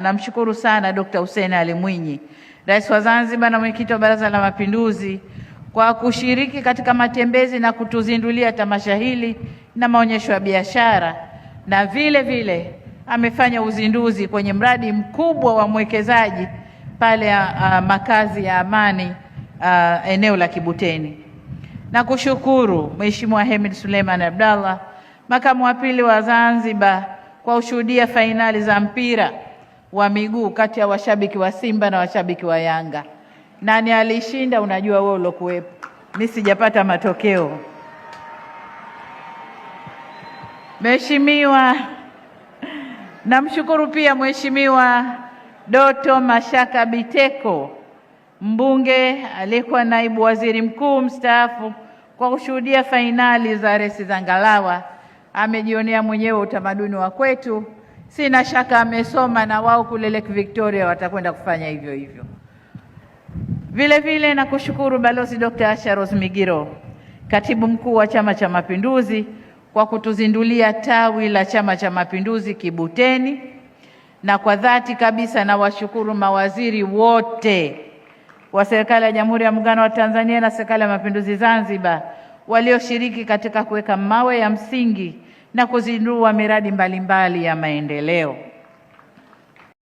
Namshukuru sana Dr. Hussein Ali Mwinyi, Rais wa Zanzibar na Mwenyekiti wa Baraza la Mapinduzi kwa kushiriki katika matembezi na kutuzindulia tamasha hili na maonyesho ya biashara, na vile vile amefanya uzinduzi kwenye mradi mkubwa wa mwekezaji pale makazi ya Amani eneo la Kibuteni. Na kushukuru Mheshimiwa Hemed Suleiman Abdallah, Makamu wa Pili wa Zanzibar, kwa ushuhudia fainali za mpira wa miguu kati ya washabiki wa Simba na washabiki wa Yanga. Nani alishinda? Unajua wewe uliokuwepo. Mimi sijapata matokeo. Mheshimiwa, namshukuru pia Mheshimiwa Doto Mashaka Biteko, mbunge aliyekuwa naibu waziri mkuu mstaafu, kwa kushuhudia fainali za resi za ngalawa. Amejionea mwenyewe utamaduni wa kwetu. Sina shaka amesoma na wao kule Lake Victoria watakwenda kufanya hivyo hivyo. Vile vile nakushukuru Balozi Dr. Asha Rose Migiro, Katibu Mkuu wa Chama cha Mapinduzi, kwa kutuzindulia tawi la Chama cha Mapinduzi Kibuteni, na kwa dhati kabisa na washukuru mawaziri wote wa serikali ya Jamhuri ya Muungano wa Tanzania na serikali ya Mapinduzi Zanzibar walioshiriki katika kuweka mawe ya msingi na kuzindua miradi mbalimbali ya maendeleo.